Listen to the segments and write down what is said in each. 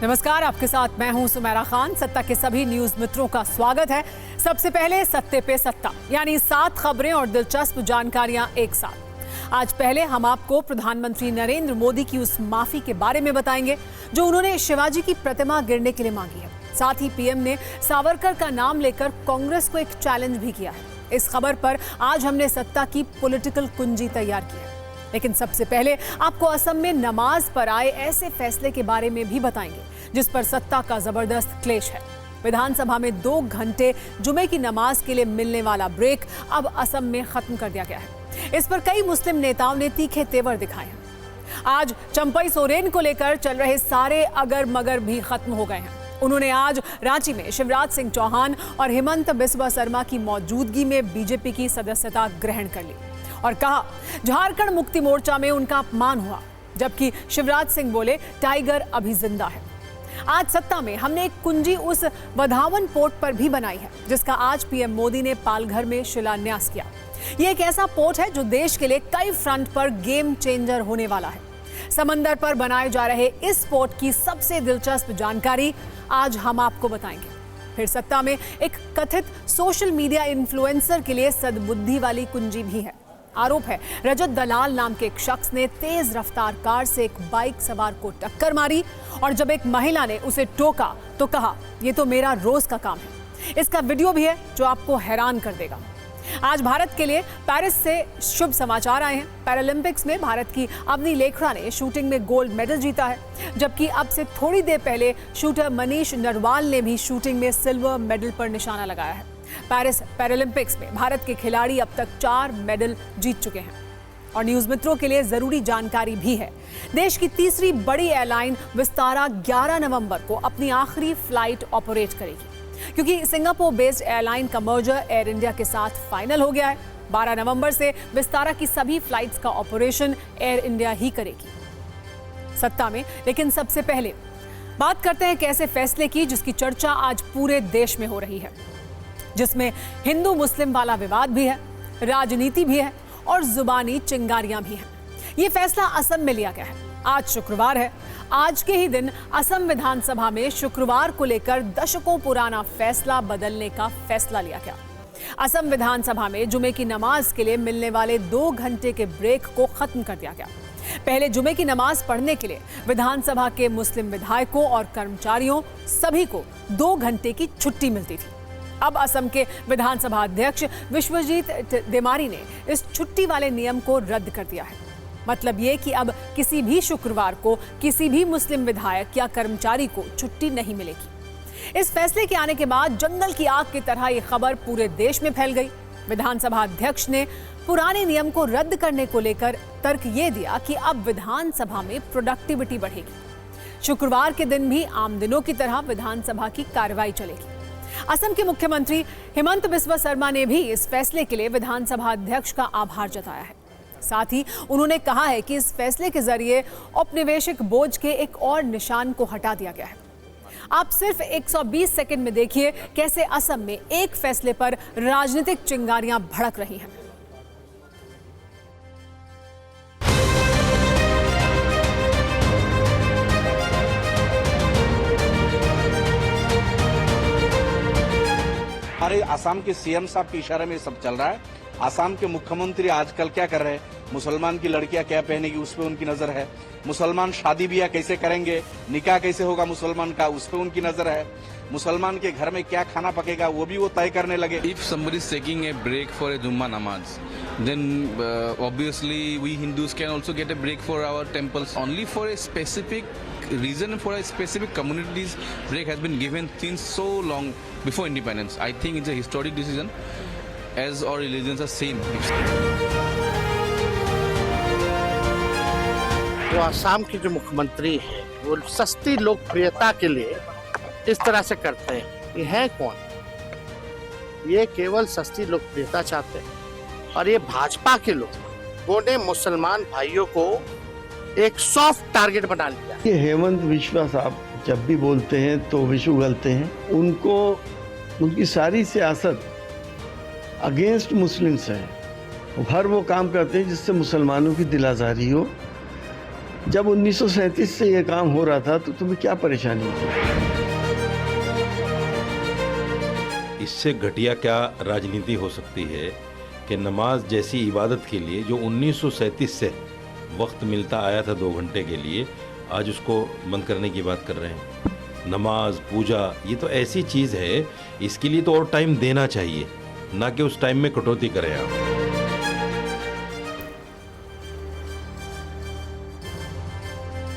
नमस्कार, आपके साथ मैं हूं सुमेरा खान। सत्ता के सभी न्यूज मित्रों का स्वागत है। सबसे पहले सत्ते पे सत्ता, यानी 7 खबरें और दिलचस्प जानकारियां एक साथ। आज पहले हम आपको प्रधानमंत्री नरेंद्र मोदी की उस माफी के बारे में बताएंगे जो उन्होंने शिवाजी की प्रतिमा गिरने के लिए मांगी है। साथ ही पीएम ने सावरकर का नाम लेकर कांग्रेस को एक चैलेंज भी किया है। इस खबर पर आज हमने सत्ता की पॉलिटिकल कुंजी तैयार की है। लेकिन सबसे पहले आपको असम में नमाज पर आए ऐसे फैसले के बारे में भी बताएंगे जिस पर सत्ता का जबरदस्त क्लेश है। विधानसभा में 2 घंटे जुमे की नमाज के लिए मिलने वाला ब्रेक अब असम में खत्म कर दिया गया है। इस पर कई मुस्लिम नेताओं ने तीखे तेवर दिखाए हैं। आज चंपई सोरेन को लेकर चल रहे सारे अगर मगर भी खत्म हो गए हैं। उन्होंने आज रांची में शिवराज सिंह चौहान और हिमंत बिस्वा शर्मा की मौजूदगी में बीजेपी की सदस्यता ग्रहण कर ली और कहा झारखंड मुक्ति मोर्चा में उनका अपमान हुआ, जबकि शिवराज सिंह बोले टाइगर अभी जिंदा है। आज सत्ता में हमने एक कुंजी उस वधावन पोर्ट पर भी बनाई है जिसका आज पीएम मोदी ने पालघर में शिलान्यास किया। यह एक ऐसा पोर्ट है जो देश के लिए कई फ्रंट पर गेम चेंजर होने वाला है। समंदर पर बनाए जा रहे इस पोर्ट की सबसे दिलचस्प जानकारी आज हम आपको बताएंगे। फिर सत्ता में एक कथित सोशल मीडिया इन्फ्लुएंसर के लिए सद्बुद्धि वाली कुंजी भी है। आरोप है रजत दलाल नाम के एक शख्स ने तेज रफ्तार कार से एक बाइक सवार को टक्कर मारी और जब एक महिला ने उसे टोका तो कहा यह तो मेरा रोज का काम है। इसका वीडियो भी है जो आपको हैरान कर देगा। आज भारत के लिए पेरिस से शुभ समाचार आए हैं। पैरालंपिक्स में भारत की अवनी लेखरा ने शूटिंग में गोल्ड मेडल जीता है, जबकि अब से थोड़ी देर पहले शूटर मनीष नरवाल ने भी शूटिंग में सिल्वर मेडल पर निशाना लगाया है। पेरिस पैरालंपिक्स में भारत के खिलाड़ी अब तक 4 मेडल जीत चुके हैं। और न्यूज मित्रों के लिए जरूरी जानकारी भी है। देश की तीसरी बड़ी एयरलाइन विस्तारा 11 नवंबर को अपनी आखिरी फ्लाइट ऑपरेट करेगी, क्योंकि सिंगापुर बेस्ड एयरलाइन का मर्जर एयर इंडिया के साथ फाइनल हो गया है। 12 नवंबर से विस्तारा की सभी फ्लाइट्स का ऑपरेशन एयर इंडिया ही करेगी। सत्ता में लेकिन सबसे पहले बात करते हैं कैसे फैसले की जिसकी चर्चा आज पूरे देश में हो रही है, जिसमें हिंदू मुस्लिम वाला विवाद भी है, राजनीति भी है और जुबानी चिंगारियां भी हैं। ये फैसला असम में लिया गया है। आज शुक्रवार है। आज के ही दिन असम विधानसभा में शुक्रवार को लेकर दशकों पुराना फैसला बदलने का फैसला लिया गया। असम विधानसभा में जुमे की नमाज के लिए मिलने वाले 2 घंटे के ब्रेक को खत्म कर दिया गया। पहले जुमे की नमाज पढ़ने के लिए विधानसभा के मुस्लिम विधायकों और कर्मचारियों सभी को 2 घंटे की छुट्टी मिलती थी। अब असम के विधानसभा अध्यक्ष विश्वजीत देमारी ने इस छुट्टी वाले नियम को रद्द कर दिया है। मतलब ये कि अब किसी भी शुक्रवार को किसी भी मुस्लिम विधायक या कर्मचारी को छुट्टी नहीं मिलेगी। इस फैसले के आने के बाद जंगल की आग की तरह ये खबर पूरे देश में फैल गई। विधानसभा अध्यक्ष ने पुराने नियम को रद्द करने को लेकर तर्क ये दिया कि अब विधानसभा में प्रोडक्टिविटी बढ़ेगी। शुक्रवार के दिन भी आम दिनों की तरह विधानसभा की कार्रवाई चलेगी। असम के मुख्यमंत्री हिमंत बिस्वा शर्मा ने भी इस फैसले के लिए विधानसभा अध्यक्ष का आभार जताया है। साथ ही उन्होंने कहा है कि इस फैसले के जरिए औपनिवेशिक बोझ के एक और निशान को हटा दिया गया है। आप सिर्फ 120 सेकंड में देखिए कैसे असम में एक फैसले पर राजनीतिक चिंगारियां भड़क रही हैं। हमारे आसाम के सीएम साहब के इशारे में सब चल रहा है। आसाम के मुख्यमंत्री आजकल क्या कर रहे हैं, मुसलमान की लड़कियां क्या पहनेगी उस पर उनकी नजर है। मुसलमान शादी ब्याह कैसे करेंगे, निकाह कैसे होगा मुसलमान का, उस पर उनकी नजर है। मुसलमान के घर में क्या खाना पकेगा वो भी वो तय करने लगे। If somebody is taking a break for a Jummah namaz, then obviously we Hindus can also get a break for our temples. Only for a specific reason, for a specific community's break has been given since so long before independence. I think it's a historic decision, as our religions are same. जो आसाम के जो मुख्यमंत्री हैं वो सस्ती लोकप्रियता के लिए इस तरह से करते हैं। ये है कौन? ये केवल सस्ती लोकप्रियता चाहते हैं और ये भाजपा के लोगों ने मुसलमान भाइयों को एक सॉफ्ट टारगेट बना लिया। ये हेमंत बिस्वा साहब जब भी बोलते हैं तो विष उगलते हैं। उनको उनकी सारी सियासत अगेंस्ट मुस्लिम्स है। हर वो काम करते हैं जिससे मुसलमानों की दिल आज़ारी हो। जब 1937 से ये काम हो रहा था तो तुम्हें क्या परेशानी थी? इससे घटिया क्या राजनीति हो सकती है कि नमाज जैसी इबादत के लिए जो 1937 से वक्त मिलता आया था 2 घंटे के लिए, आज उसको बंद करने की बात कर रहे हैं। नमाज, पूजा, ये तो ऐसी चीज़ है, इसके लिए तो और टाइम देना चाहिए, ना कि उस टाइम में कटौती करें आप।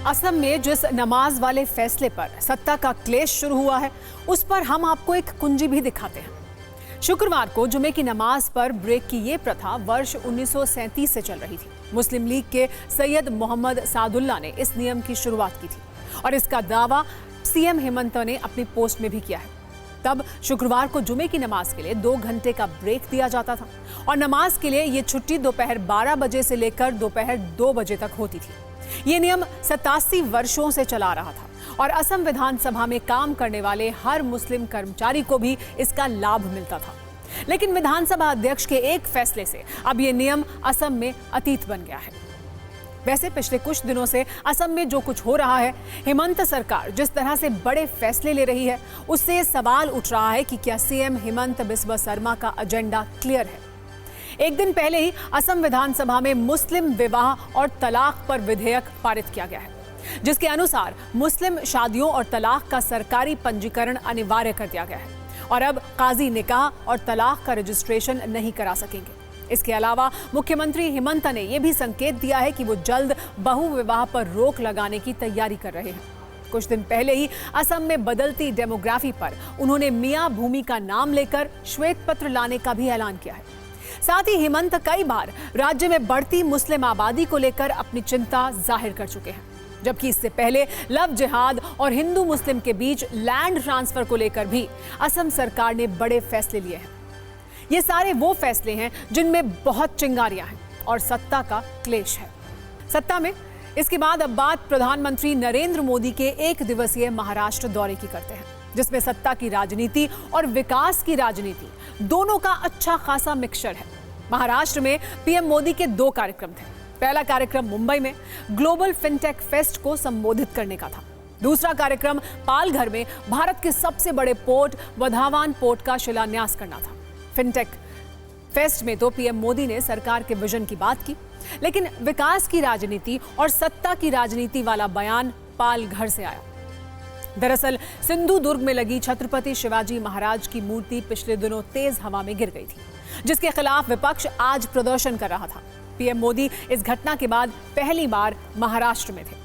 असम में जिस नमाज वाले फैसले पर सत्ता का क्लेश शुरू हुआ है, उस पर हम आपको एक कुंजी भी दिखाते हैं। शुक्रवार को जुमे की नमाज पर ब्रेक की ये प्रथा वर्ष 1937 से चल रही थी। मुस्लिम लीग के सैयद मोहम्मद सादुल्ला ने इस नियम की शुरुआत की थी और इसका दावा सीएम हेमंत ने अपनी पोस्ट में भी किया है। तब शुक्रवार को जुमे की नमाज के लिए 2 घंटे का ब्रेक दिया जाता था और नमाज के लिए ये छुट्टी दोपहर 12 बजे से लेकर दोपहर 2 बजे तक होती थी। ये नियम 87 वर्षों से चला रहा था और असम विधानसभा में काम करने वाले हर मुस्लिम कर्मचारी को भी इसका लाभ मिलता था। लेकिन विधानसभा अध्यक्ष के एक फैसले से अब ये नियम असम में अतीत बन गया है। वैसे पिछले कुछ दिनों से असम में जो कुछ हो रहा है, हेमंत सरकार जिस तरह से बड़े फैसले ले रही है, उससे सवाल उठ रहा है कि क्या सीएम हेमंत बिस्वा शर्मा का एजेंडा क्लियर है। एक दिन पहले ही असम विधानसभा में मुस्लिम विवाह और तलाक पर विधेयक पारित किया गया है, जिसके अनुसार मुस्लिम शादियों और तलाक का सरकारी पंजीकरण अनिवार्य कर दिया गया है और अब काजी निकाह और तलाक का रजिस्ट्रेशन नहीं करा सकेंगे। इसके अलावा मुख्यमंत्री हेमंत ने यह भी संकेत दिया है कि वो जल्द बहु विवाह पर रोक लगाने की तैयारी कर रहे हैं। कुछ दिन पहले ही असम में बदलती डेमोग्राफी पर उन्होंने मियां भूमि का नाम लेकर श्वेत पत्र लाने का भी ऐलान किया है। साथ ही हेमंत कई बार राज्य में बढ़ती मुस्लिम आबादी को लेकर अपनी चिंता जाहिर कर चुके हैं, जबकि इससे पहले लव जिहाद और हिंदू मुस्लिम के बीच लैंड ट्रांसफर को लेकर भी असम सरकार ने बड़े फैसले लिए हैं। ये सारे वो फैसले हैं जिनमें बहुत चिंगारियां हैं और सत्ता का क्लेश है। सत्ता में इसके बाद अब बात प्रधानमंत्री नरेंद्र मोदी के 1 दिवसीय महाराष्ट्र दौरे की करते हैं, जिसमें सत्ता की राजनीति और विकास की राजनीति दोनों का अच्छा खासा मिक्सचर है। महाराष्ट्र में पीएम मोदी के 2 कार्यक्रम थे। पहला कार्यक्रम मुंबई में ग्लोबल फिनटेक फेस्ट को संबोधित करने का था। दूसरा कार्यक्रम पालघर में भारत के सबसे बड़े पोर्ट वधावान पोर्ट का शिलान्यास करना था। फिनटेक फेस्ट में तो पीएम मोदी ने सरकार के विजन की बात की, लेकिन विकास की राजनीति और सत्ता की राजनीति वाला बयान पालघर से आया। दरअसल सिंधु दुर्ग में लगी छत्रपति शिवाजी महाराज की मूर्ति पिछले दिनों तेज हवा में गिर गई थी, जिसके खिलाफ विपक्ष आज प्रदर्शन कर रहा था। पीएम मोदी इस घटना के बाद पहली बार महाराष्ट्र में थे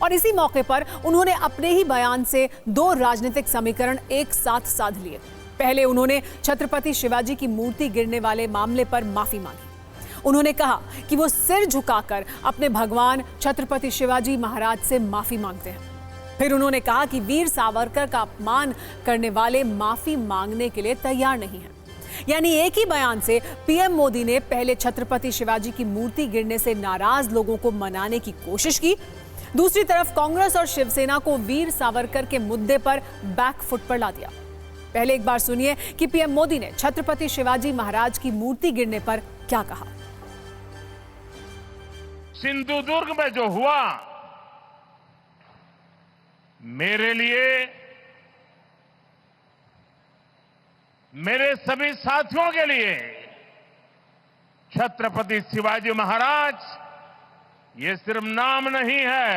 और इसी मौके पर उन्होंने अपने ही बयान से 2 राजनीतिक समीकरण एक साथ साध लिए। पहले उन्होंने छत्रपति शिवाजी की मूर्ति गिरने वाले मामले पर माफी मांगी। उन्होंने कहा कि वो सिर झुकाकर अपने भगवान छत्रपति शिवाजी महाराज से माफी मांगते हैं। फिर उन्होंने कहा कि वीर सावरकर का अपमान करने वाले माफी मांगने के लिए तैयार नहीं हैं। यानी एक ही बयान से पीएम मोदी ने पहले छत्रपति शिवाजी की मूर्ति गिरने से नाराज लोगों को मनाने की कोशिश की, दूसरी तरफ कांग्रेस और शिवसेना को वीर सावरकर के मुद्दे पर बैकफुट पर ला दिया। पहले एक बार सुनिए कि पीएम मोदी ने छत्रपति शिवाजी महाराज की मूर्ति गिरने पर क्या कहा। सिंधु दुर्ग में जो हुआ, मेरे लिए, मेरे सभी साथियों के लिए छत्रपति शिवाजी महाराज ये सिर्फ नाम नहीं है।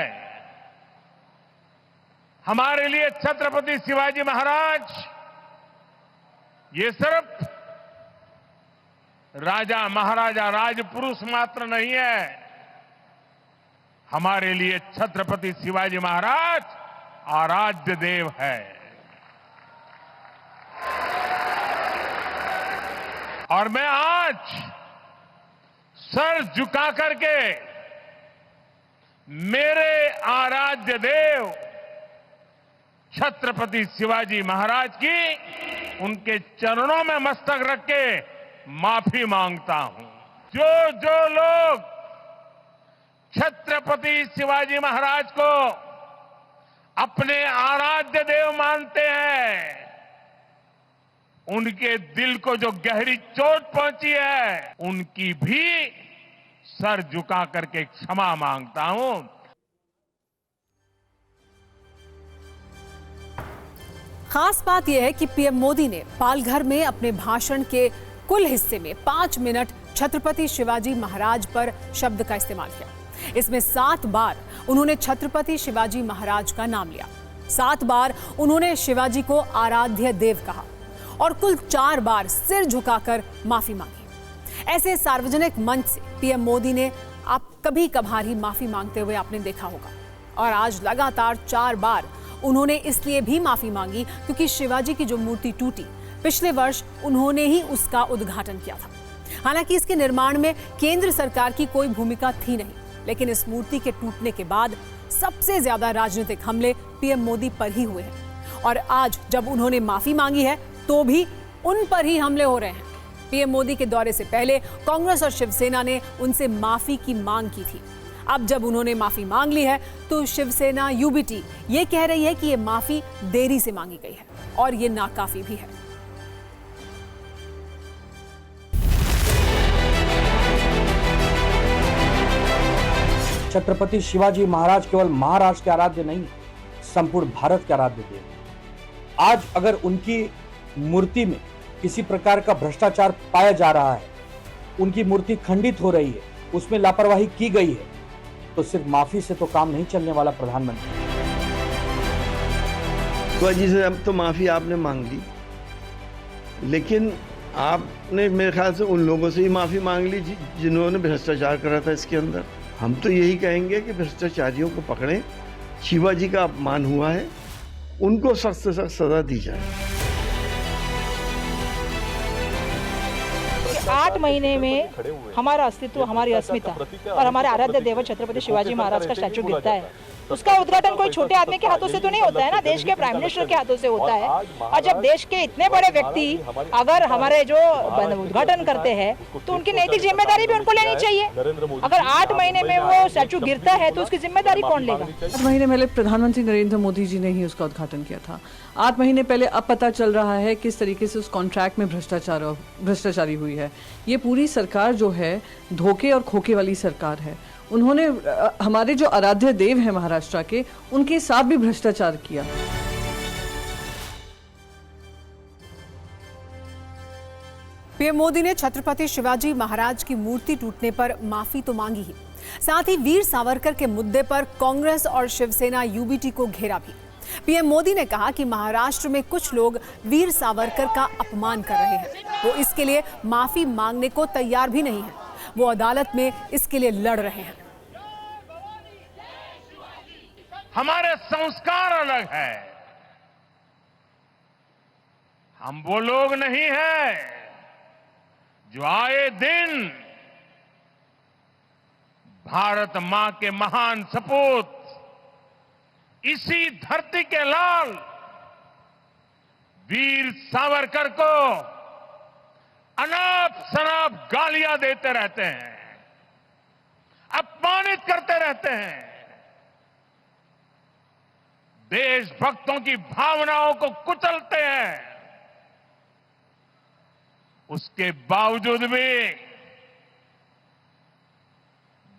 हमारे लिए छत्रपति शिवाजी महाराज ये सिर्फ राजा महाराजा राजपुरुष मात्र नहीं है। हमारे लिए छत्रपति शिवाजी महाराज आराध्य देव है। और मैं आज सर झुका करके मेरे आराध्य देव छत्रपति शिवाजी महाराज की उनके चरणों में मस्तक रख के माफी मांगता हूं। जो लोग छत्रपति शिवाजी महाराज को अपने आराध्य देव मानते हैं, उनके दिल को जो गहरी चोट पहुंची है, उनकी भी सर झुका करके क्षमा मांगता हूं। खास बात यह है कि पीएम मोदी ने पालघर में अपने भाषण के कुल हिस्से में 5 मिनट छत्रपति शिवाजी महाराज पर शब्द का इस्तेमाल किया। इसमें 7 बार उन्होंने छत्रपति शिवाजी महाराज का नाम लिया, 7 बार उन्होंने शिवाजी को आराध्य देव कहा और कुल 4 बार सिर झुकाकर माफी मांगी। ऐसे सार्वजनिक मंच से पीएम मोदी ने आप कभी कभार ही माफी मांगते हुए आपने देखा होगा, और आज लगातार 4 बार उन्होंने इसलिए भी माफी मांगी क्योंकि शिवाजी की जो मूर्ति टूटी, पिछले वर्ष उन्होंने ही उसका उद्घाटन किया था। हालांकि इसके निर्माण में केंद्र सरकार की कोई भूमिका थी नहीं, लेकिन इस मूर्ति के टूटने के बाद सबसे ज्यादा राजनीतिक हमले पीएम मोदी पर ही हुए हैं, और आज जब उन्होंने माफी मांगी है तो भी उन पर ही हमले हो रहे हैं। पीएम मोदी के दौरे से पहले कांग्रेस और शिवसेना ने उनसे माफी की मांग की थी। अब जब उन्होंने माफी मांग ली है तो शिवसेना यूबीटी ये कह रही है कि ये माफी देरी से मांगी गई है और ये नाकाफी भी है। छत्रपति शिवाजी महाराज केवल महाराष्ट्र के आराध्य नहीं, संपूर्ण भारत के आराध्य देव। आज अगर उनकी मूर्ति में किसी प्रकार का भ्रष्टाचार पाया जा रहा है, उनकी मूर्ति खंडित हो रही है, उसमें लापरवाही की गई है, तो सिर्फ माफी से तो काम नहीं चलने वाला। प्रधानमंत्री तो जी से अब तो माफी आपने मांग ली, लेकिन आपने मेरे ख्याल से उन लोगों से ही माफी मांग ली जिन्होंने भ्रष्टाचार करा था इसके अंदर। हम तो यही कहेंगे कि भ्रष्टाचारियों को पकड़ें, शिवाजी का अपमान हुआ है, उनको सख्त से सख्त सजा दी जाए। 8 महीने में हमारा अस्तित्व, हमारी अस्मिता और हमारे आराध्य देव छत्रपति शिवाजी महाराज का स्टैचू गिरता है। उसका उद्घाटन कोई छोटे आदमी के हाथों से तो नहीं होता है ना, देश के प्राइम मिनिस्टर के हाथों से होता है। और जब देश के इतने बड़े व्यक्ति अगर हमारे जो उद्घाटन करते हैं तो उनकी नैतिक जिम्मेदारी भी उनको लेनी चाहिए। अगर 8 महीने में वो स्टैचू गिरता है तो उसकी जिम्मेदारी कौन लेगा? 8 महीने पहले प्रधानमंत्री नरेंद्र मोदी जी ने ही उसका उद्घाटन किया था। 8 महीने पहले अब पता चल रहा है किस तरीके से उस कॉन्ट्रैक्ट में भ्रष्टाचारी हुई है। ये पूरी सरकार जो है धोखे और खोखे वाली सरकार है। उन्होंने हमारे जो आराध्य देव हैं महाराष्ट्र के, उनके साथ भी भ्रष्टाचार किया। पीएम मोदी ने छत्रपति शिवाजी महाराज की मूर्ति टूटने पर माफी तो मांगी ही, साथ ही वीर सावरकर के मुद्दे पर कांग्रेस और शिवसेना यूबीटी को घेरा भी। पीएम मोदी ने कहा कि महाराष्ट्र में कुछ लोग वीर सावरकर का अपमान कर रहे हैं, वो इसके लिए माफी मांगने को तैयार भी नहीं है, वो अदालत में इसके लिए लड़ रहे हैं। हमारे संस्कार अलग है, हम वो लोग नहीं हैं जो आए दिन भारत मां के महान सपूत, इसी धरती के लाल वीर सावरकर को अनाप शनाप गालियां देते रहते हैं, अपमानित करते रहते हैं, देशभक्तों की भावनाओं को कुचलते हैं। उसके बावजूद भी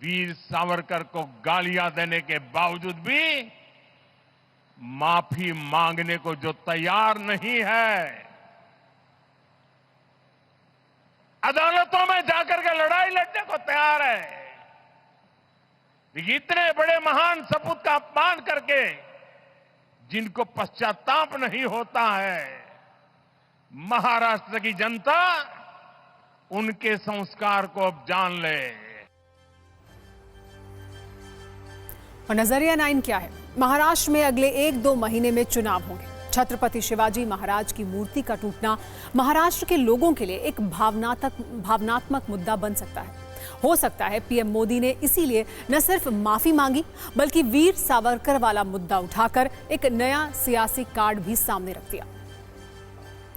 वीर सावरकर को गालियां देने के बावजूद भी माफी मांगने को जो तैयार नहीं है, अदालतों में जाकर के लड़ाई लड़ने को तैयार है, लेकिन इतने बड़े महान सपूत का अपमान करके जिनको पश्चाताप नहीं होता है, महाराष्ट्र की जनता उनके संस्कार को अब जान ले। और नजरिया 9 क्या है? महाराष्ट्र में अगले 1-2 महीने में चुनाव होंगे। छत्रपति शिवाजी महाराज की मूर्ति का टूटना महाराष्ट्र के लोगों के लिए एक भावनात्मक मुद्दा बन सकता है। हो सकता है पीएम मोदी ने इसीलिए न सिर्फ माफी मांगी, बल्कि वीर सावरकर वाला मुद्दा उठाकर एक नया सियासी कार्ड भी सामने रख दिया।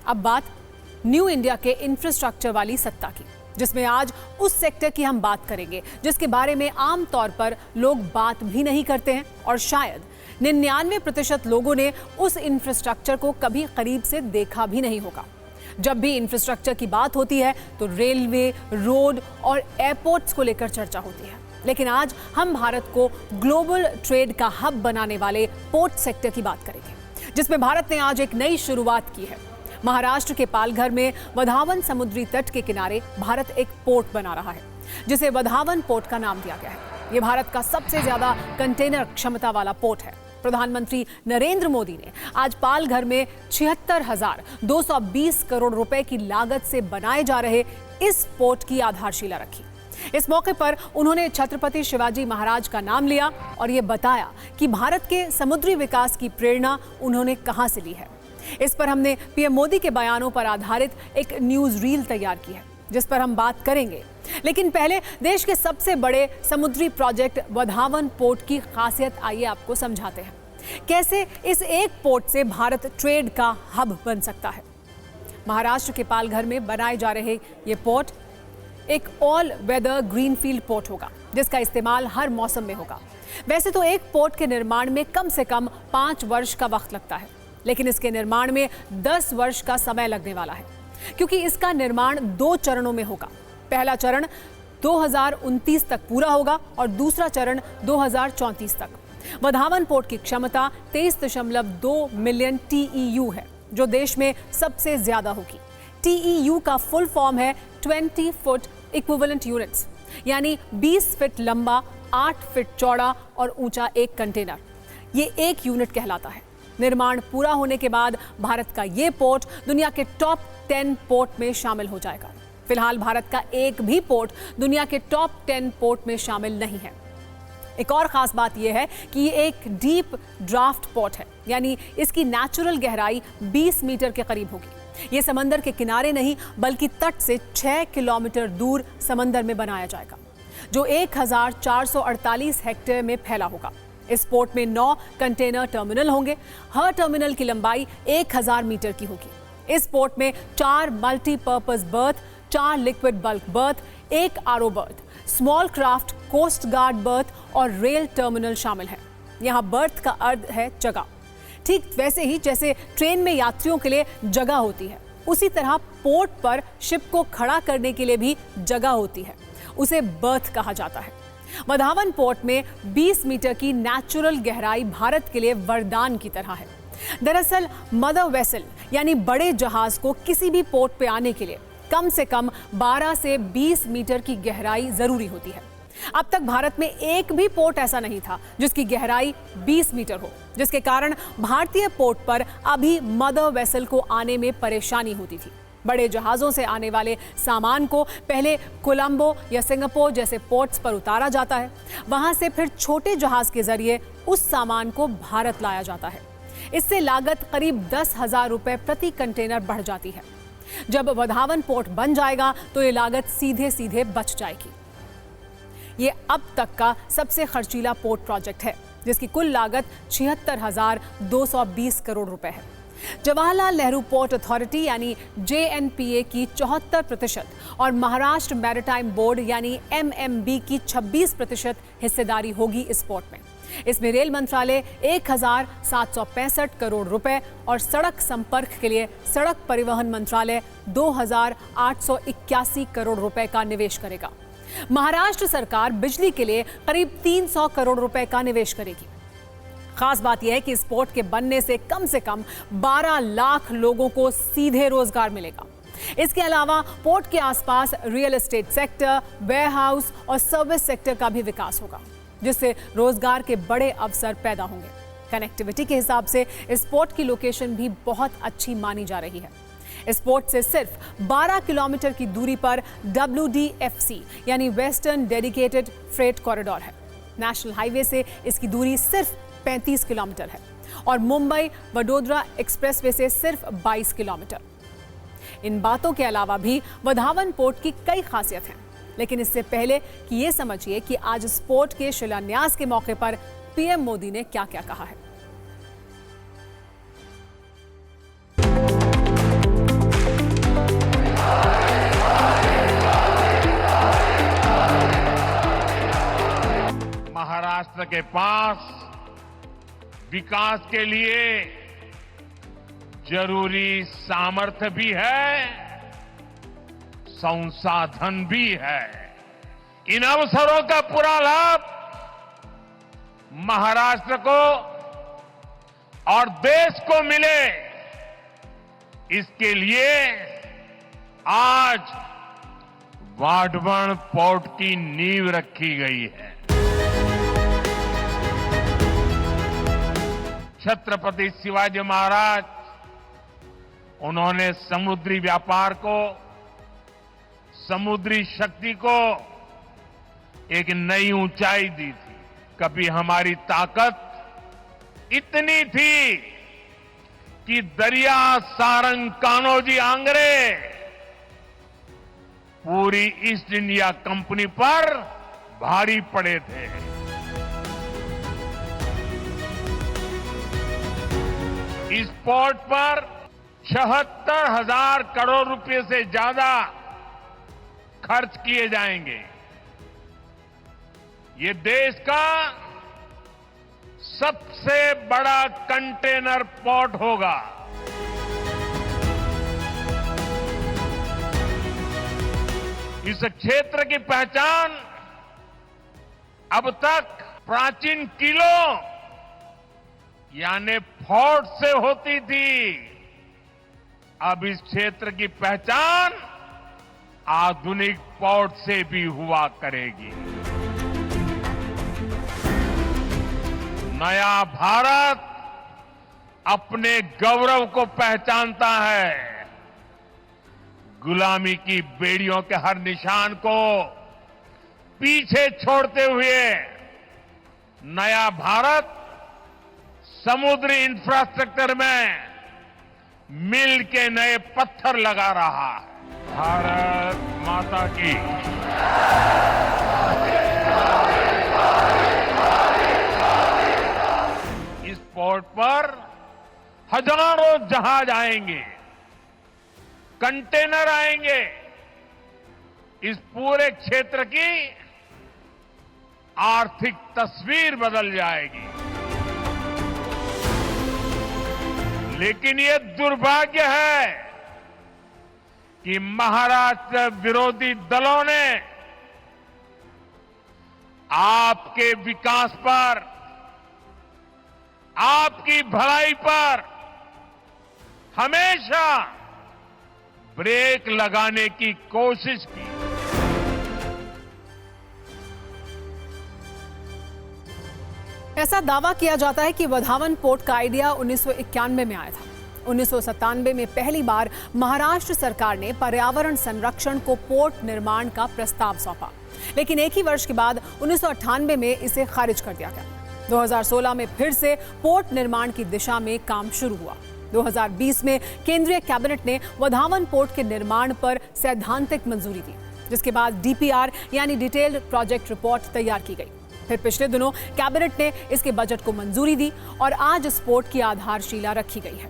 अब बात न्यू इंडिया के इंफ्रास्ट्रक्चर वाली सत्ता की, जिसमें आज उस सेक्टर की हम बात करेंगे जिसके बारे में आमतौर पर लोग बात भी नहीं करते हैं, और शायद 99% लोगों ने उस इंफ्रास्ट्रक्चर को कभी करीब से देखा भी नहीं होगा। जब भी इंफ्रास्ट्रक्चर की बात होती है तो रेलवे, रोड और एयरपोर्ट्स को लेकर चर्चा होती है, लेकिन आज हम भारत को ग्लोबल ट्रेड का हब बनाने वाले पोर्ट सेक्टर की बात करेंगे, जिसमें भारत ने आज एक नई शुरुआत की है। महाराष्ट्र के पालघर में वधावन समुद्री तट के किनारे भारत एक पोर्ट बना रहा है, जिसे वधावन पोर्ट का नाम दिया गया है। ये भारत का सबसे ज्यादा कंटेनर क्षमता वाला पोर्ट है। प्रधानमंत्री नरेंद्र मोदी ने आज पालघर में 76,220 करोड़ रुपए की लागत से बनाए जा रहे इस पोर्ट की आधारशिला रखी। इस मौके पर उन्होंने छत्रपति शिवाजी महाराज का नाम लिया और ये बताया कि भारत के समुद्री विकास की प्रेरणा उन्होंने कहां से ली है। इस पर हमने पीएम मोदी के बयानों पर आधारित एक न्यूज रील तैयार की है, जिस पर हम बात करेंगे। लेकिन पहले देश के सबसे बड़े समुद्री प्रोजेक्ट वधावन पोर्ट की खासियत आइए आपको समझाते हैं। कैसे इस एक पोर्ट से भारत ट्रेड का हब बन सकता है। महाराष्ट्र के पालघर में बनाए जा रहे ये पोर्ट एक ऑल वेदर ग्रीनफील्ड पोर्ट होगा, जिसका इस्तेमाल हर मौसम में होगा। वैसे तो एक पोर्ट के निर्माण में कम से कम 5 वर्ष का वक्त लगता है, लेकिन इसके निर्माण में 10 वर्ष का समय लगने वाला है, क्योंकि इसका निर्माण 2 चरणों में होगा। पहला चरण 2029 तक पूरा होगा और दूसरा चरण 2034 तक। वधावन पोर्ट की क्षमता 23.2 मिलियन TEU है, जो देश में सबसे ज्यादा होगी। TEU का फुल फॉर्म है 20 फुट इक्विवेलेंट यूनिट्स, यानी 20 फीट लंबा, 8 फीट चौड़ा और ऊंचा एक कंटेनर। ये एक यूनिट कहलाता है। निर्माण पूरा होने के बाद भारत का ये पोर्ट दुनिया के टॉप 10 पोर्ट में शामिल हो जाएगा। फिलहाल भारत का एक भी पोर्ट दुनिया के टॉप 10 पोर्ट में शामिल नहीं है। एक और खास बात यह है कि ये एक डीप ड्राफ्ट पोर्ट है, यानी इसकी नेचुरल गहराई 20 मीटर के करीब होगी। ये समंदर के किनारे नहीं, बल्कि तट से 6 किलोमीटर दूर समंदर में बनाया जाएगा, जो 1448 हेक्टेयर में फैला होगा। इस पोर्ट में 9 कंटेनर टर्मिनल होंगे। हर टर्मिनल की लंबाई 1000 मीटर की होगी। इस पोर्ट में 4 multipurpose berth, 4 liquid bulk berth, 1 RO berth, small craft, coast guard berth और रेल टर्मिनल शामिल है। यहाँ बर्थ का अर्थ है जगह। ठीक वैसे ही जैसे ट्रेन में यात्रियों के लिए जगह होती है, उसी तरह पोर्ट पर शिप को खड़ा करने के लिए भी जगह होती है। उसे बर्थ कहा जाता है। वधावन पोर्ट में 20 मीटर की नेचुरल गहराई भारत के लिए वरदान की तरह है। दरअसल मदर वेसल यानी बड़े जहाज को किसी भी पोर्ट पे आने के लिए कम से कम 12 से 20 मीटर की गहराई जरूरी होती है। अब तक भारत में एक भी पोर्ट ऐसा नहीं था जिसकी गहराई 20 मीटर हो, जिसके कारण भारतीय पोर्ट पर अभी मदर वेसल को आने में परेशानी होती थी। बड़े जहाजों से आने वाले सामान को पहले कोलंबो या सिंगापुर जैसे पोर्ट्स पर उतारा जाता है। वहां से फिर छोटे जहाज के जरिए उस सामान को भारत लाया जाता है। इससे लागत करीब 10,000 रुपए प्रति कंटेनर बढ़ जाती है। जब वधावन पोर्ट बन जाएगा तो ये लागत सीधे सीधे बच जाएगी। ये अब तक का सबसे खर्चीला पोर्ट प्रोजेक्ट है, जिसकी कुल लागत 76,220 करोड़ रुपए है। जवाहरलाल नेहरू पोर्ट अथॉरिटी यानी JNPA की 74% और महाराष्ट्र मैरीटाइम बोर्ड यानी MMB की 26% हिस्सेदारी होगी इस पोर्ट में। इसमें रेल मंत्रालय 1,765 करोड़ रुपए और सड़क संपर्क के लिए सड़क परिवहन मंत्रालय 2,881 करोड़ रुपए का निवेश करेगा। महाराष्ट्र सरकार बिजली के लिए करीब 300 करोड़ रुपए का निवेश करेगी। खास बात यह है कि इस पोर्ट के बनने से कम 12 लाख लोगों को सीधे रोजगार मिलेगा। इसके अलावा पोर्ट के आसपास रियल एस्टेट सेक्टर, वेयरहाउस और सर्विस सेक्टर का भी विकास होगा, जिससे रोजगार के बड़े अवसर पैदा होंगे। कनेक्टिविटी के हिसाब से इस पोर्ट की लोकेशन भी बहुत अच्छी मानी जा रही है। इस पोर्ट से सिर्फ 12 किलोमीटर की दूरी पर WDFC यानी वेस्टर्न डेडिकेटेड फ्रेट कॉरिडोर है। नेशनल हाईवे से इसकी दूरी सिर्फ 35 किलोमीटर है और मुंबई वडोदरा एक्सप्रेसवे से सिर्फ 22 किलोमीटर। इन बातों के अलावा भी वधावन पोर्ट की कई खासियत हैं, लेकिन इससे पहले कि ये समझिए कि आज इस पोर्ट के शिलान्यास के मौके पर पीएम मोदी ने क्या क्या कहा है। महाराष्ट्र के पास विकास के लिए जरूरी सामर्थ्य भी है, संसाधन भी है। इन अवसरों का पूरा लाभ महाराष्ट्र को और देश को मिले, इसके लिए आज वाढवण पोर्ट की नींव रखी गई है। छत्रपति शिवाजी महाराज, उन्होंने समुद्री व्यापार को, समुद्री शक्ति को एक नई ऊंचाई दी थी। कभी हमारी ताकत इतनी थी कि दरिया सारंग कान्होजी आंग्रे पूरी ईस्ट इंडिया कंपनी पर भारी पड़े थे। इस पोर्ट पर 76,000 करोड़ रुपए से ज्यादा खर्च किए जाएंगे। ये देश का सबसे बड़ा कंटेनर पोर्ट होगा। इस क्षेत्र की पहचान अब तक प्राचीन किलों यानी फोर्ट से होती थी। अब इस क्षेत्र की पहचान आधुनिक पोर्ट से भी हुआ करेगी। नया भारत अपने गौरव को पहचानता है। गुलामी की बेड़ियों के हर निशान को पीछे छोड़ते हुए नया भारत समुद्री इंफ्रास्ट्रक्चर में मिल के नए पत्थर लगा रहा है। भारत माता की। इस पोर्ट पर हजारों जहाज आएंगे, कंटेनर आएंगे। इस पूरे क्षेत्र की आर्थिक तस्वीर बदल जाएगी। लेकिन ये दुर्भाग्य है कि महाराष्ट्र विरोधी दलों ने आपके विकास पर, आपकी भलाई पर हमेशा ब्रेक लगाने की कोशिश की। ऐसा दावा किया जाता है कि वधावन पोर्ट का आइडिया 1991 में आया था। 1997 में पहली बार महाराष्ट्र सरकार ने पर्यावरण संरक्षण को पोर्ट निर्माण का प्रस्ताव सौंपा, लेकिन एक ही वर्ष के बाद 1998 में इसे खारिज कर दिया गया। 2016 में फिर से पोर्ट निर्माण की दिशा में काम शुरू हुआ। 2020 में केंद्रीय कैबिनेट ने वधावन पोर्ट के निर्माण पर सैद्धांतिक मंजूरी दी, जिसके बाद डीपीआर यानी डिटेल्ड प्रोजेक्ट रिपोर्ट तैयार की गई। फिर पिछले दिनों कैबिनेट ने इसके बजट को मंजूरी दी और आज इस पोर्ट की आधारशिला रखी गई है।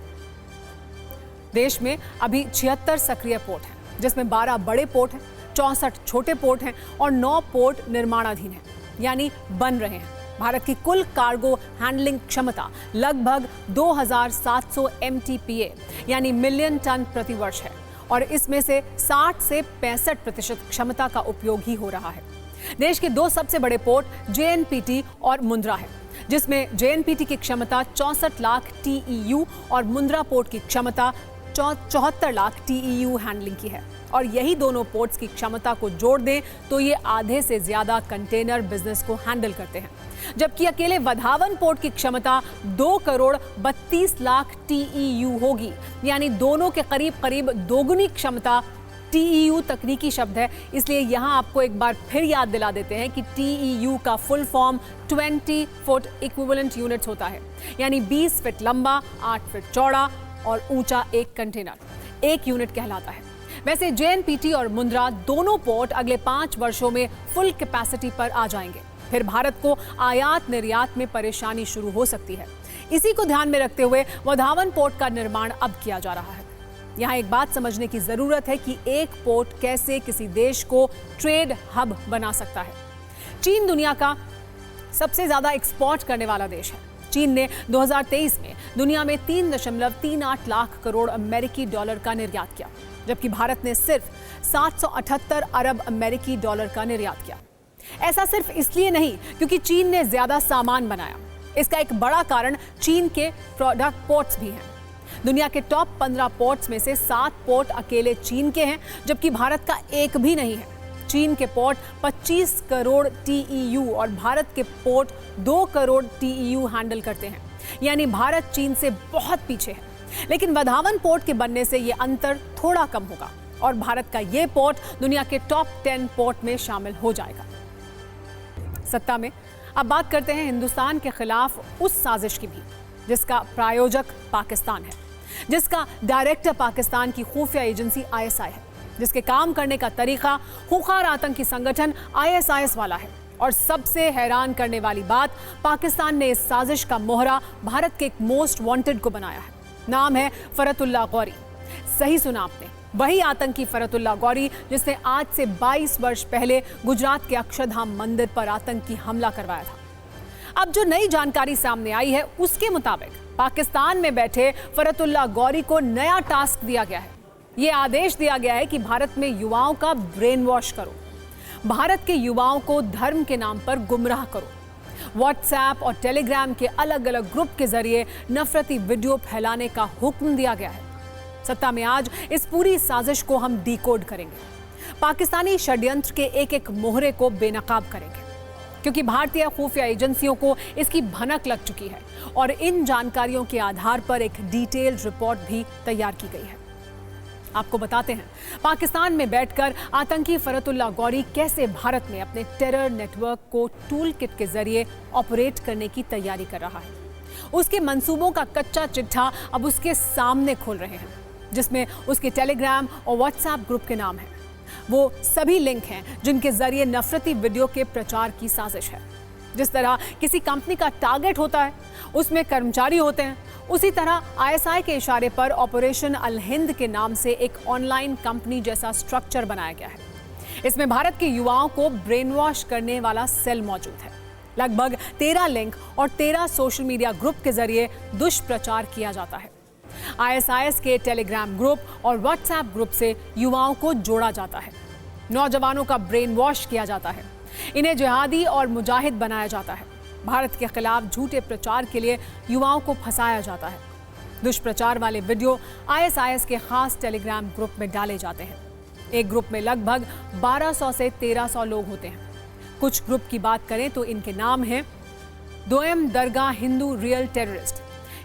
देश में अभी 76 सक्रिय पोर्ट हैं, जिसमें 12 बड़े पोर्ट हैं, 64 छोटे पोर्ट हैं और 9 पोर्ट निर्माणाधीन हैं, यानी बन रहे हैं। भारत की कुल कार्गो हैंडलिंग क्षमता लगभग 2700 MTPA यानी मिलियन टन प्रति वर्ष है और इसमें से 60 से 65% क्षमता का उपयोग ही हो रहा है। देश के 2 सबसे बड़े पोर्ट JNPT और मुंद्रा है, जिसमें JNPT की क्षमता 64 लाख TEU और मुंद्रा पोर्ट की क्षमता 74 लाख TEU हैंडलिंग की है। और यही दोनों पोर्ट्स की क्षमता को जोड़ दें तो ये आधे से ज्यादा कंटेनर बिजनेस को हैंडल करते हैं, जबकि अकेले वधावन पोर्ट की क्षमता 2 करोड़ 32 लाख TEU होगी, यानी दोनों के करीब करीब दोगुनी क्षमता। TEU तकनीकी शब्द है, इसलिए यहां आपको एक बार फिर याद दिला देते हैं कि TEU का full form 20 foot equivalent units होता है, यानी 20 फीट लंबा, 8 फीट चौड़ा और ऊंचा एक कंटेनर 1 यूनिट कहलाता है। वैसे JNPT और मुंद्रा दोनों पोर्ट अगले 5 वर्षों में फुल कैपेसिटी पर आ जाएंगे। फिर भारत को आयात निर्यात में परेशानी शुरू हो सकती है। इसी को ध्यान में रखते हुए वधावन पोर्ट का निर्माण अब किया जा रहा है। यहाँ एक बात समझने की जरूरत है कि एक पोर्ट कैसे किसी देश को ट्रेड हब बना सकता है। चीन दुनिया का सबसे ज्यादा एक्सपोर्ट करने वाला देश है। चीन ने 2023 में दुनिया में 3.38 लाख करोड़ अमेरिकी डॉलर का निर्यात किया, जबकि भारत ने सिर्फ 778 अरब अमेरिकी डॉलर का निर्यात किया। ऐसा सिर्फ इसलिए नहीं क्योंकि चीन ने ज्यादा सामान बनाया, इसका एक बड़ा कारण चीन के प्रोडक्ट पोर्ट्स भी हैं। दुनिया के टॉप 15 पोर्ट्स में से 7 पोर्ट अकेले चीन के हैं, जबकि भारत का एक भी नहीं है। चीन के पोर्ट 25 करोड़ TEU और भारत के पोर्ट 2 करोड़ TEU हैंडल करते हैं, यानी भारत चीन से बहुत पीछे है। लेकिन वधावन पोर्ट के बनने से यह अंतर थोड़ा कम होगा और भारत का यह पोर्ट दुनिया के टॉप 10 पोर्ट में शामिल हो जाएगा। सत्ता में अब बात करते हैं हिंदुस्तान के खिलाफ उस साजिश की भी जिसका प्रायोजक पाकिस्तान है, जिसका डायरेक्टर पाकिस्तान की खुफिया एजेंसी ISI है, जिसके काम करने का तरीका खूंखार आतंकी संगठन ISIS वाला है। और सबसे हैरान करने वाली बात, पाकिस्तान ने इस साजिश का मोहरा भारत के एक मोस्ट वांटेड को बनाया है। नाम है फरतुल्ला गौरी। सही सुना आपने, वही आतंकी फरतुल्ला गौरी जिसने आज से 22 वर्ष पहले गुजरात के अक्षरधाम मंदिर पर आतंकी हमला करवाया था। अब जो नई जानकारी सामने आई है उसके मुताबिक पाकिस्तान में बैठे फरतुल्ला गौरी को नया टास्क दिया गया है। ये आदेश दिया गया है कि भारत में युवाओं का ब्रेन वॉश करो, भारत के युवाओं को धर्म के नाम पर गुमराह करो, व्हाट्सएप और टेलीग्राम के अलग अलग ग्रुप के जरिए नफरती वीडियो फैलाने का हुक्म दिया गया है। सत्ता में आज इस पूरी साजिश को हम डिकोड करेंगे, पाकिस्तानी षड्यंत्र के एक एक मोहरे को बेनकाब करेंगे, क्योंकि भारतीय खुफिया एजेंसियों को इसकी भनक लग चुकी है और इन जानकारियों के आधार पर एक डिटेल्ड रिपोर्ट भी तैयार की गई है। आपको बताते हैं पाकिस्तान में बैठकर आतंकी फरतुल्ला गौरी कैसे भारत में अपने टेरर नेटवर्क को टूल किट के जरिए ऑपरेट करने की तैयारी कर रहा है। उसके मंसूबों का कच्चा चिट्ठा अब उसके सामने खोल रहे हैं, जिसमें उसके टेलीग्राम और व्हाट्सएप ग्रुप के नाम हैं। वो सभी लिंक हैं जिनके जरिए नफरती वीडियो के प्रचार की साजिश है। जिस तरह किसी कंपनी का टारगेट होता है, उसमें कर्मचारी होते हैं, उसी तरह ISI के इशारे पर ऑपरेशन अल हिंद के नाम से एक ऑनलाइन कंपनी जैसा स्ट्रक्चर बनाया गया है। इसमें भारत के युवाओं को ब्रेन वॉश करने वाला सेल मौजूद है। लगभग 13 लिंक और 13 सोशल मीडिया ग्रुप के जरिए दुष्प्रचार किया जाता है। ISIS के टेलीग्राम ग्रुप और व्हाट्सएप ग्रुप से युवाओं को जोड़ा जाता है, नौजवानों का ब्रेन वॉश किया जाता है, इन्हें जिहादी और मुजाहिद बनाया जाता है, भारत के खिलाफ झूठे प्रचार के लिए युवाओं को फंसाया जाता है। दुष्प्रचार वाले वीडियो ISIS के खास टेलीग्राम ग्रुप में डाले जाते हैं। एक ग्रुप में लगभग 1200 से 1300 लोग होते हैं। कुछ ग्रुप की बात करें तो इनके नाम हैं दोयम दरगाह Hindu real terrorist,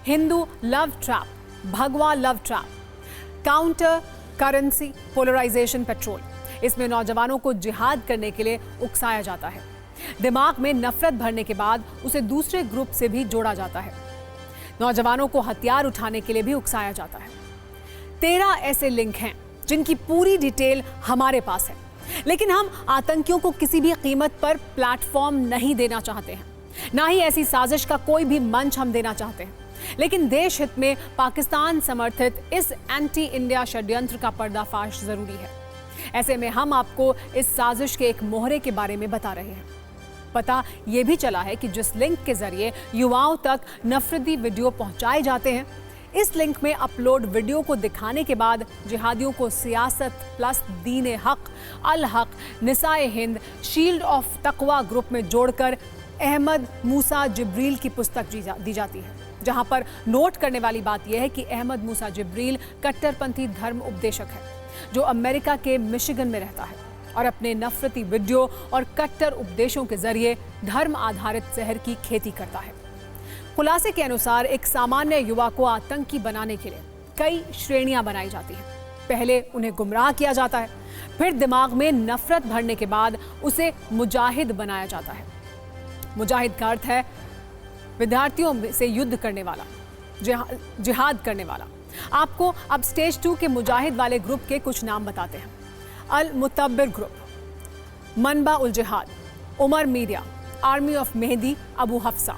Hindu love trap, Bhagwa love trap, counter currency polarisation petrol. इसमें नौजवानों को जिहाद करने के लिए उकसाया जाता है। दिमाग में नफरत भरने के बाद उसे दूसरे ग्रुप से भी जोड़ा जाता है। नौजवानों को हथियार उठाने के लिए भी उकसाया जाता है। 13 ऐसे लिंक हैं जिनकी पूरी डिटेल हमारे पास है, लेकिन हम आतंकियों को किसी भी कीमत पर प्लेटफॉर्म नहीं देना चाहते हैं, ना ही ऐसी साजिश का कोई भी मंच हम देना चाहते हैं। लेकिन देश हित में पाकिस्तान समर्थित इस एंटी इंडिया षड्यंत्र का पर्दाफाश जरूरी है। ऐसे में हम आपको इस साजिश के एक मोहरे के बारे में बता रहे हैं। पता यह भी चला है कि जिस लिंक के जरिए युवाओं तक नफरती वीडियो पहुंचाए जाते हैं, इस लिंक में अपलोड वीडियो को दिखाने के बाद जिहादियों को सियासत प्लस दीन हक, अल हक, निसाए हिंद, शील्ड ऑफ तकवा ग्रुप में जोड़कर अहमद मूसा जिब्रील की पुस्तक दी जाती है, जहां पर नोट करने वाली बात यह है कि अहमद मूसा जिब्रील कट्टरपंथी धर्म उपदेशक है, जो अमेरिका के मिशिगन में रहता है और अपने नफरती वीडियो और कट्टर उपदेशों के जरिए धर्म आधारित जहर की खेती करता है। खुलासे के अनुसार एक सामान्य युवा को आतंकी बनाने के लिए कई श्रेणियां बनाई जाती हैं। पहले उन्हें गुमराह किया जाता है, फिर दिमाग में नफरत भरने के बाद उसे मुजाहिद बनाया जाता है। मुजाहिद का अर्थ है विद्यार्थियों से युद्ध करने वाला, जिहाद करने वाला। आपको अब स्टेज 2 के मुजाहिद वाले ग्रुप के कुछ नाम बताते हैं। अल मुतब्बिर group, Manba ul Jihad, Umar media, army of Mehdi Abu Hafsa,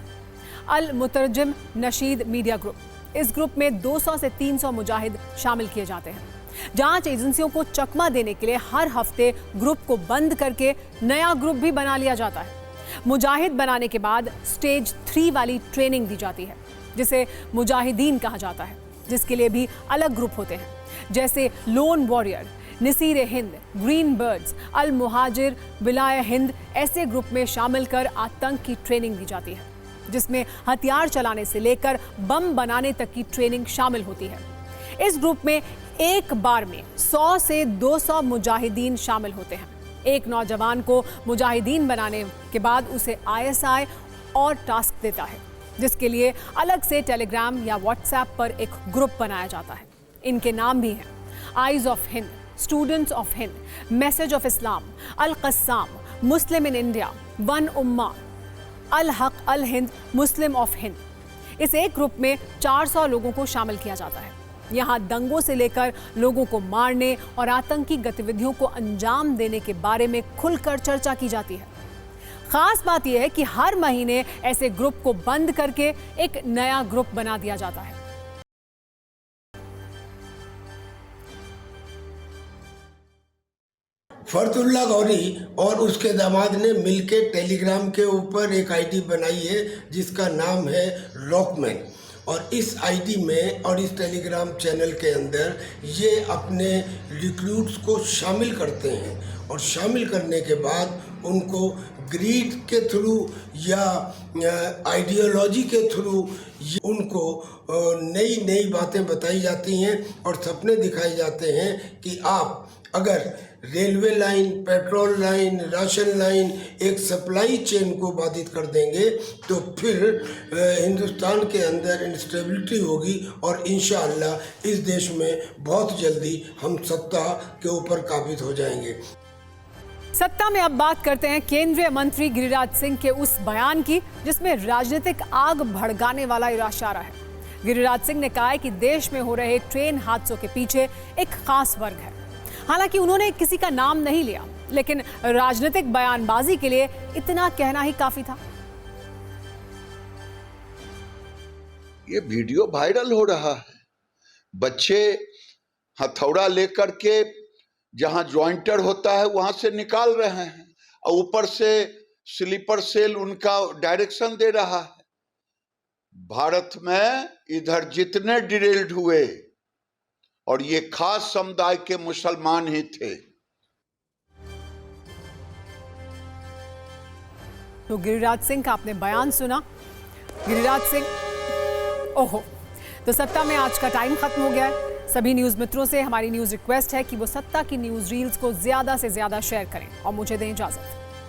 Al Mutarjim Nashid media group. इस ग्रुप में 200 से 300 मुजाहिद शामिल किए जाते हैं। जांच एजेंसियों को चकमा देने के लिए हर हफ्ते ग्रुप को बंद करके नया ग्रुप भी बना लिया जाता है। मुजाहिद बनाने के बाद स्टेज 3 वाली ट्रेनिंग दी जाती है, जिसे मुजाहिदीन कहा जाता है, जिसके लिए भी अलग ग्रुप होते हैं, जैसे lone warrior, Nasir Hind, green birds, Al Muhajir, Wilayah Hind. ऐसे ग्रुप में शामिल कर आतंक की ट्रेनिंग दी जाती है। जिसमें हथियार चलाने से लेकर बम बनाने तक की ट्रेनिंग शामिल होती है। इस ग्रुप में एक बार में 100 से 200 मुजाहिदीन शामिल होते हैं। एक नौजवान को मुजाहिदीन बनाने के बाद उसे आईएसआई और टास्क देता है, जिसके लिए अलग से टेलीग्राम या व्हाट्सएप पर एक ग्रुप बनाया जाता है। इनके नाम भी हैं eyes of Hind, students of Hind, message of Islam, Al Qassam, Muslim in India, one Ummah, Al Haq Al Hind, Muslim of Hind. इस एक ग्रुप में 400 लोगों को शामिल किया जाता है। यहाँ दंगों से लेकर लोगों को मारने और आतंकी गतिविधियों को अंजाम देने के बारे में खुलकर चर्चा की जाती है। खास बात यह है कि हर महीने ऐसे ग्रुप को बंद करके एक नया ग्रुप बना दिया जाता है। फर्जुल्लाह गौरी और उसके दामाद ने मिलकर टेलीग्राम के ऊपर एक आईडी बनाई है जिसका नाम है रॉकमैन, और इस आईडी में और इस टेलीग्राम चैनल के अंदर ये अपने रिक्रूट्स को शामिल करते हैं और शामिल करने के बाद उनको ग्रीड के थ्रू या आइडियोलॉजी के थ्रू उनको नई नई बातें बताई जाती हैं और सपने दिखाए जाते हैं कि आप अगर railway line, petrol line, ration line, एक सप्लाई चेन को बाधित कर देंगे तो फिर हिंदुस्तान के अंदर इंस्टेबिलिटी होगी और इंशाअल्लाह इस देश में बहुत जल्दी हम सत्ता के ऊपर काबिज हो जाएंगे। सत्ता में अब बात करते हैं केंद्रीय मंत्री गिरिराज सिंह के उस बयान की जिसमें राजनीतिक आग भड़काने वाला इशारा है। गिरिराज सिंह ने कहा है कि देश में हो रहे ट्रेन हादसों के पीछे एक खास वर्ग है। हालांकि उन्होंने किसी का नाम नहीं लिया, लेकिन राजनीतिक बयानबाजी के लिए इतना कहना ही काफी था। ये वीडियो वायरल हो रहा है, बच्चे हथौड़ा लेकर के जहां ज्वाइंटर होता है वहां से निकाल रहे हैं और ऊपर से स्लीपर सेल उनका डायरेक्शन दे रहा है। भारत में इधर जितने डिरेल्ड हुए और ये खास समुदाय के मुसलमान ही थे। तो गिरिराज सिंह का आपने बयान सुना। गिरिराज सिंह, ओहो, तो सत्ता में आज का टाइम खत्म हो गया है। सभी न्यूज मित्रों से हमारी न्यूज रिक्वेस्ट है कि वो सत्ता की न्यूज रील्स को ज्यादा से ज्यादा शेयर करें और मुझे दें इजाजत।